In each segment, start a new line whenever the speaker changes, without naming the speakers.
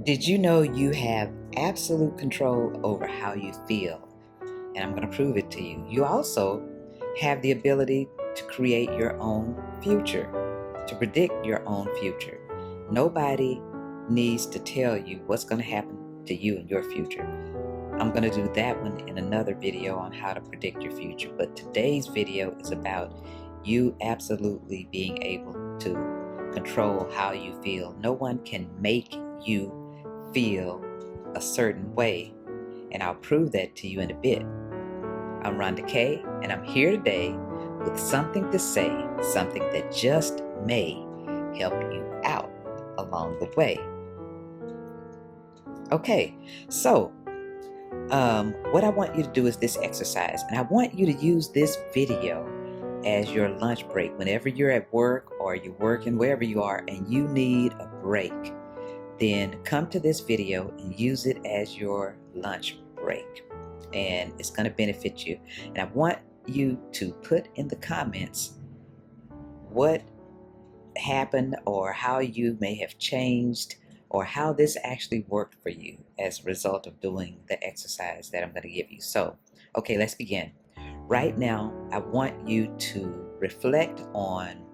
Did you know you have absolute control over how you feel? And I'm going to prove it to you. You also have the ability to create your own future, to predict your own future. Nobody needs to tell you what's going to happen to you in your future. I'm going to do that one in another video on how to predict your future. But today's video is about you absolutely being able to control how you feel. No one can make you feel a certain way, and I'll prove that to you in a bit. I'm Rhonda Kay, and I'm here today with something to say, something that just may help you out along the way. Okay, so what I want you to do is this exercise, and I want you to use this video as your lunch break whenever you're at work or you're working wherever you are and you need a break. Then come to this video and use it as your lunch break, and it's going to benefit you. And I want you to put in the comments what happened or how you may have changed or how this actually worked for you as a result of doing the exercise that I'm going to give you. So, okay, let's begin. Right now, I want you to reflect on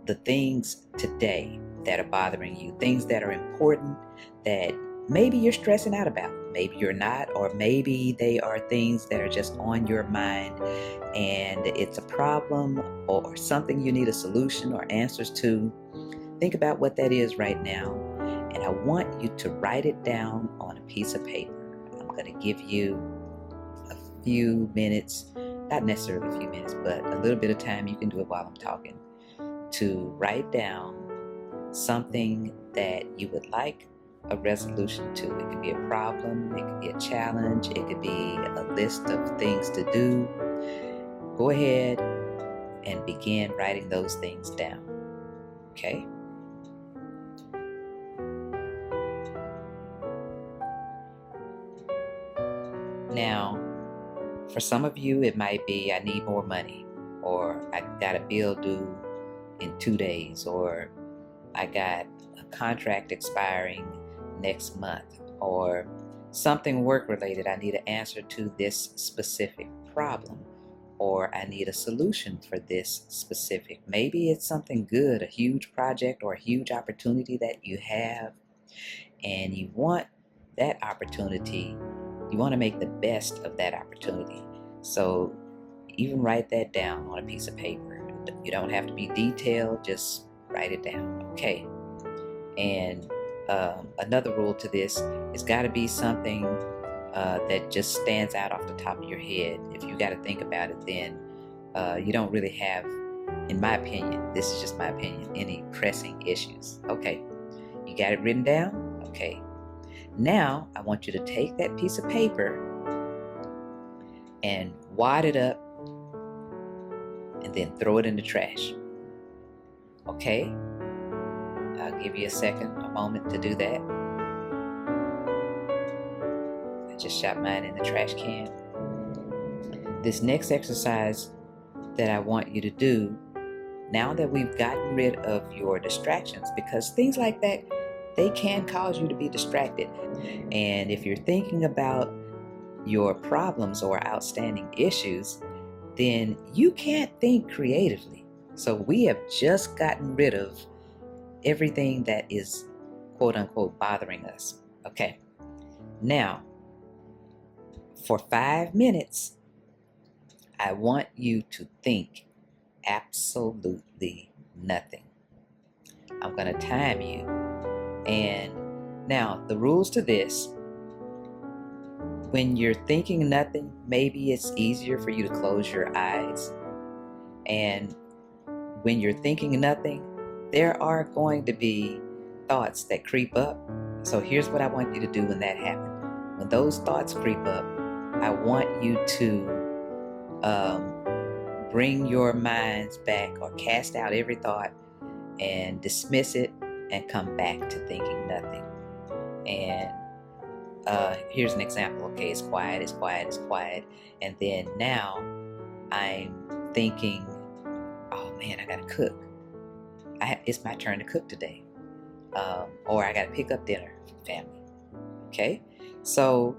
the things today that are bothering you, things that are important that maybe you're stressing out about, maybe you're not, or maybe they are things that are just on your mind and it's a problem or something you need a solution or answers to. Think about what that is right now, and I want you to write it down on a piece of paper. I'm going to give you a few minutes, not necessarily a few minutes, but a little bit of time. You can do it while I'm talking, to write down something that you would like a resolution to. It could be a problem, it could be a challenge, it could be a list of things to do. Go ahead and begin writing those things down. Okay? Now, for some of you, it might be I need more money, or I got a bill due in 2 days, or I got a contract expiring next month, or something work related. I need an answer to this specific problem, or I need a solution for this specific. Maybe it's something good, a huge project or a huge opportunity that you have, and you want that opportunity. You want to make the best of that opportunity. So even write that down on a piece of paper. You don't have to be detailed, just write it down. Okay. And another rule to this, it's got to be something that just stands out off the top of your head. If you got to think about it, then you don't really have, in my opinion, this is just my opinion, any pressing issues. Okay, you got it written down? Okay. Now, I want you to take that piece of paper and wad it up and then throw it in the trash. Okay? I'll give you a moment to do that. I just shot mine in the trash can. This next exercise that I want you to do, now that we've gotten rid of your distractions, because things like that, they can cause you to be distracted. And if you're thinking about your problems or outstanding issues, then you can't think creatively. So we have just gotten rid of everything that is quote unquote bothering us. Okay. Now, for 5 minutes, I want you to think absolutely nothing. I'm going to time you. And now, the rules to this: when you're thinking nothing, maybe it's easier for you to close your eyes. And when you're thinking nothing, there are going to be thoughts that creep up. So here's what I want you to do when that happens. When those thoughts creep up, I want you to bring your minds back, or cast out every thought and dismiss it and come back to thinking nothing. And here's an example. Okay, it's quiet, it's quiet, it's quiet. And then now I'm thinking, oh man, I gotta cook. It's my turn to cook today. or I got to pick up dinner for family. Okay? So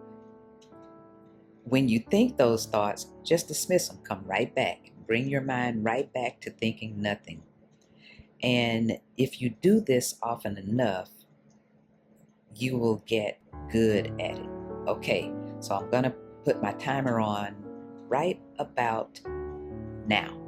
when you think those thoughts, just dismiss them, come right back. Bring your mind right back to thinking nothing. And if you do this often enough, you will get good at it. Okay, so I'm going to put my timer on right about now.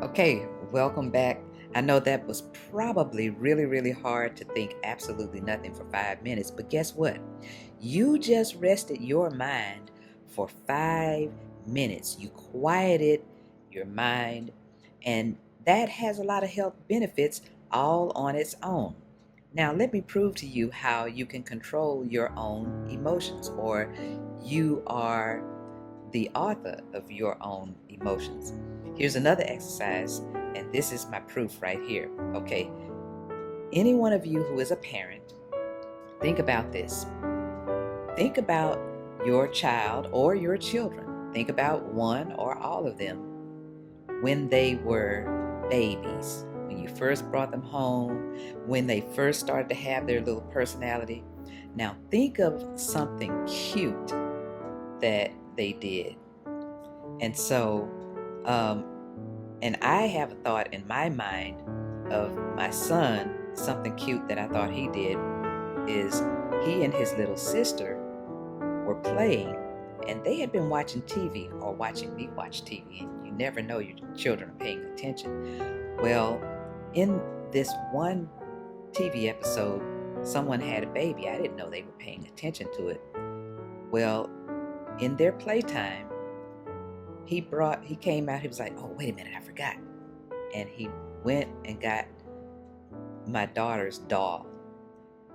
Okay, welcome back. I know that was probably really, really hard to think absolutely nothing for 5 minutes, but guess what? You just rested your mind for 5 minutes. You quieted your mind, and that has a lot of health benefits all on its own. Now, let me prove to you how you can control your own emotions, or you are the author of your own emotions. Here's another exercise, and this is my proof right here. Okay, any one of you who is a parent, think about this. Think about your child or your children. Think about one or all of them when they were babies, when you first brought them home, when they first started to have their little personality. Now, think of something cute that they did. And so, and I have a thought in my mind of my son. Something cute that I thought he did is he and his little sister were playing, and they had been watching TV or watching me watch TV, and you never know your children are paying attention. Well, in this one TV episode, someone had a baby. I didn't know they were paying attention to it. Well, in their playtime, he came out, he was like, oh, wait a minute, I forgot. And he went and got my daughter's doll.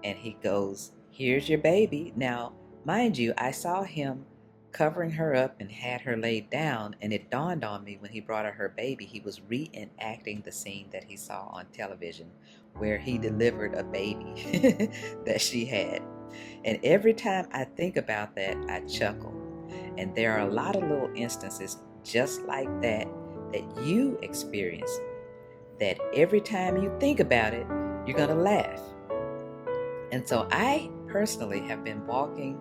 And he goes, here's your baby. Now, mind you, I saw him covering her up and had her laid down, and it dawned on me when he brought her baby, he was reenacting the scene that he saw on television where he delivered a baby that she had. And every time I think about that, I chuckle. And there are a lot of little instances just like that that you experience, that every time you think about it, you're going to laugh. And so I personally have been walking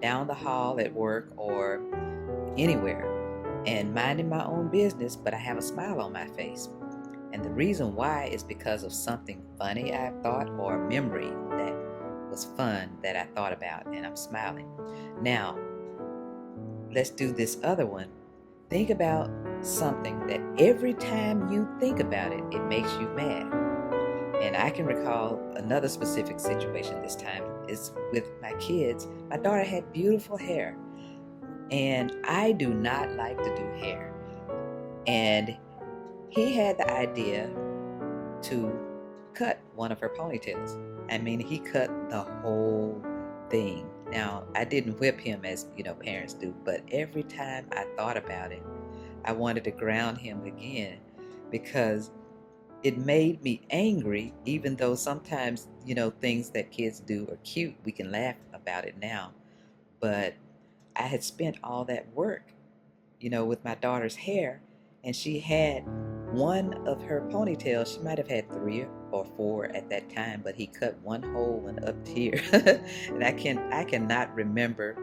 down the hall at work or anywhere and minding my own business, but I have a smile on my face. And the reason why is because of something funny I thought, or a memory that was fun that I thought about, and I'm smiling. Now, let's do this other one. Think about something that every time you think about it, it makes you mad. And I can recall another specific situation this time. It's with my kids. My daughter had beautiful hair, and I do not like to do hair. And he had the idea to cut one of her ponytails. I mean, he cut the whole thing. Now, I didn't whip him as, parents do, but every time I thought about it, I wanted to ground him again because it made me angry, even though sometimes, things that kids do are cute. We can laugh about it now. But I had spent all that work, with my daughter's hair, and she had one of her ponytails. She might have had 3 or 4 at that time, but he cut one whole one up here. And I cannot remember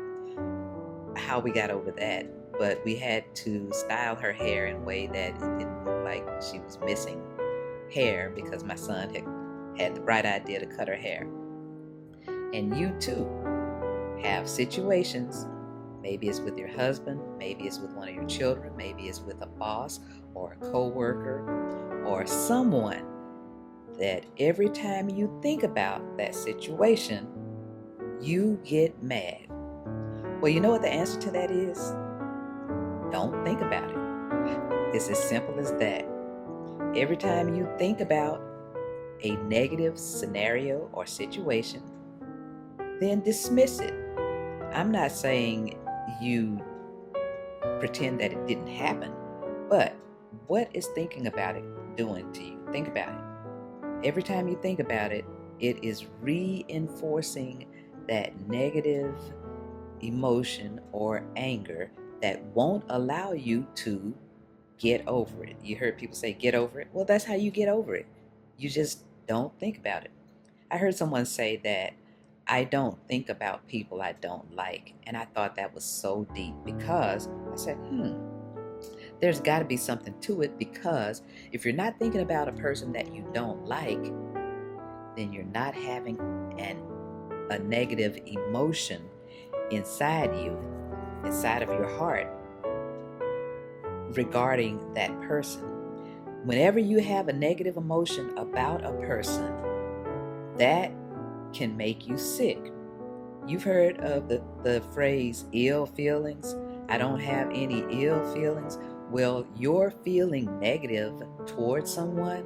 how we got over that, but we had to style her hair in a way that it didn't look like she was missing hair, because my son had the bright idea to cut her hair. And you too have situations. Maybe it's with your husband, maybe it's with one of your children, maybe it's with a boss or a coworker or someone, that every time you think about that situation, you get mad. Well, you know what the answer to that is? Don't think about it. It's as simple as that. Every time you think about a negative scenario or situation, then dismiss it. I'm not saying you pretend that it didn't happen, but what is thinking about it doing to you? Think about it. Every time you think about it, it is reinforcing that negative emotion or anger that won't allow you to get over it. You heard people say, get over it. Well, that's how you get over it. You just don't think about it. I heard someone say that I don't think about people I don't like. And I thought that was so deep, because I said, there's got to be something to it, because if you're not thinking about a person that you don't like, then you're not having a negative emotion inside you, inside of your heart, regarding that person. Whenever you have a negative emotion about a person, that can make you sick. You've heard of the phrase ill feelings. I don't have any ill feelings. Well, your feeling negative towards someone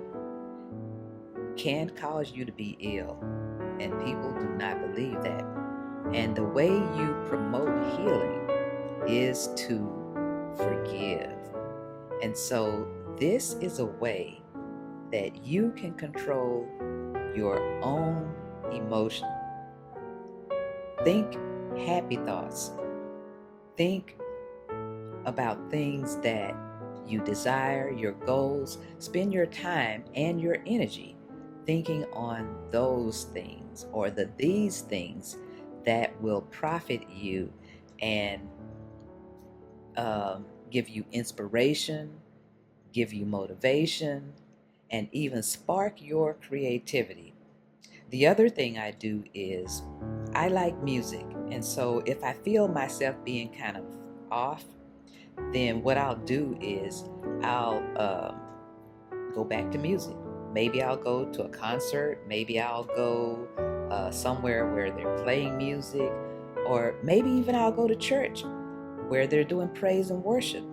can cause you to be ill, and people do not believe that. And the way you promote healing is to forgive. And so, this is a way that you can control your own emotion. Think happy thoughts. Think about things that you desire, your goals. Spend your time and your energy thinking on those things or these things that will profit you and give you inspiration, give you motivation, and even spark your creativity. The other thing I do is I like music. And so if I feel myself being kind of off, then what I'll do is I'll go back to music. Maybe I'll go to a concert. Maybe I'll go somewhere where they're playing music. Or maybe even I'll go to church where they're doing praise and worship.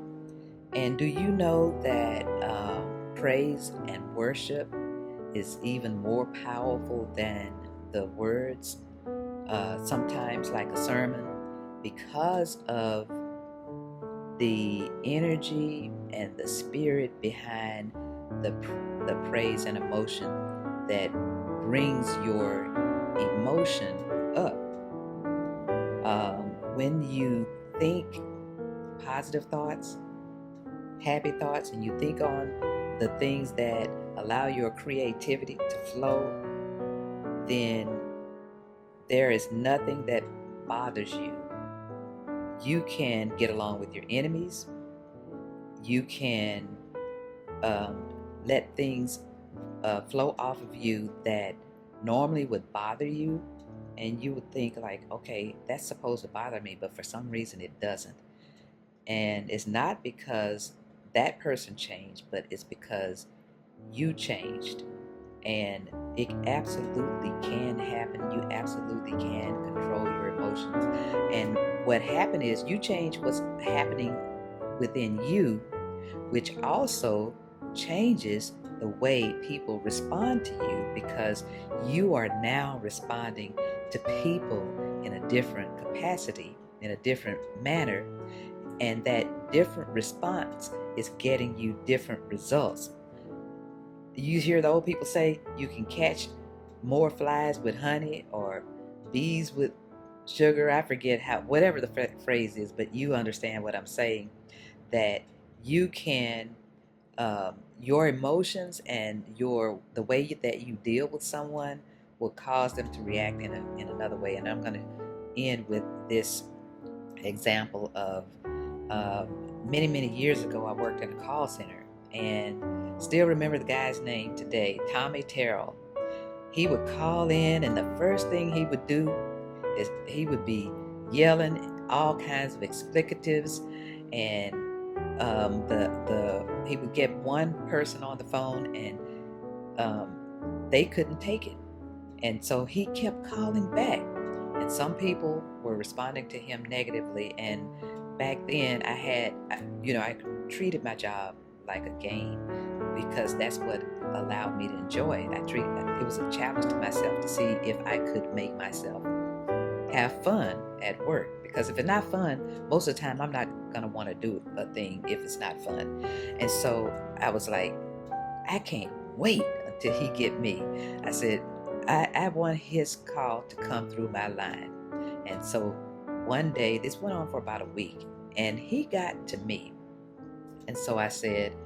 And do you know that praise and worship is even more powerful than the words, sometimes like a sermon, because of the energy and the spirit behind the praise and emotion that brings your emotion up. When you think positive thoughts, happy thoughts, and you think on the things that allow your creativity to flow, then there is nothing that bothers you. You can get along with your enemies. You can let things flow off of you that normally would bother you. And you would think like, okay, that's supposed to bother me, but for some reason it doesn't. And it's not because that person changed, but it's because you changed. And it absolutely can happen. You absolutely can control your emotions. And what happened is you change what's happening within you, which also changes the way people respond to you, because you are now responding to people in a different capacity, in a different manner. And that different response is getting you different results. You hear the old people say you can catch more flies with honey or bees with sugar. I forget whatever the phrase is, but you understand what I'm saying. That you can, your emotions and the way that you deal with someone will cause them to react in another way. And I'm going to end with this example of many years ago. I worked in a call center and still remember the guy's name today, Tommy Terrell. He would call in, and the first thing he would do is he would be yelling all kinds of explicatives, and he would get one person on the phone, and they couldn't take it, and so he kept calling back, and some people were responding to him negatively. And back then, I treated my job like a game, because that's what allowed me to enjoy it. It was a challenge to myself to see if I could make myself have fun at work. Because if it's not fun, most of the time I'm not gonna want to do a thing if it's not fun. And so I was like, I can't wait until he get me. I said, I want his call to come through my line. And so one day, this went on for about a week, and he got to me. And so I said,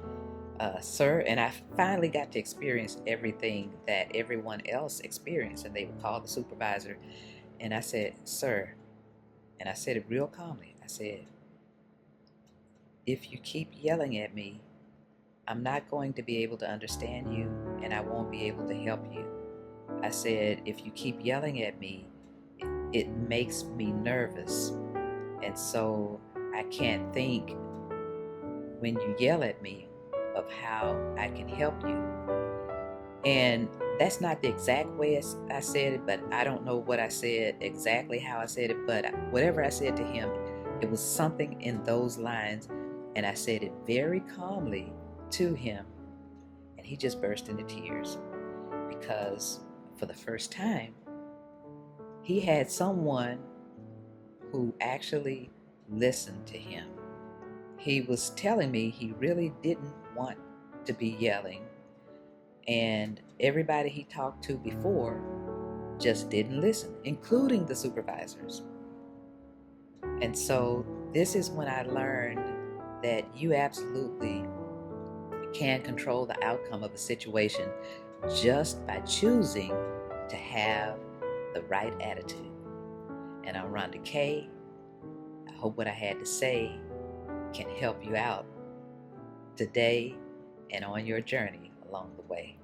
sir, and I finally got to experience everything that everyone else experienced. And they would call the supervisor. And I said, sir, and I said it real calmly. I said, if you keep yelling at me, I'm not going to be able to understand you, and I won't be able to help you. I said, if you keep yelling at me, it makes me nervous. And so I can't think when you yell at me of how I can help you. And that's not the exact way I said it, but I don't know what I said exactly, how I said it, but whatever I said to him, it was something in those lines. And I said it very calmly to him. And he just burst into tears because for the first time, he had someone who actually listened to him. He was telling me he really didn't want to be yelling, and everybody he talked to before just didn't listen, including the supervisors. And so this is when I learned that you absolutely can control the outcome of a situation just by choosing to have the right attitude. And I'm Rhonda Kay. I hope what I had to say can help you out today and on your journey along the way.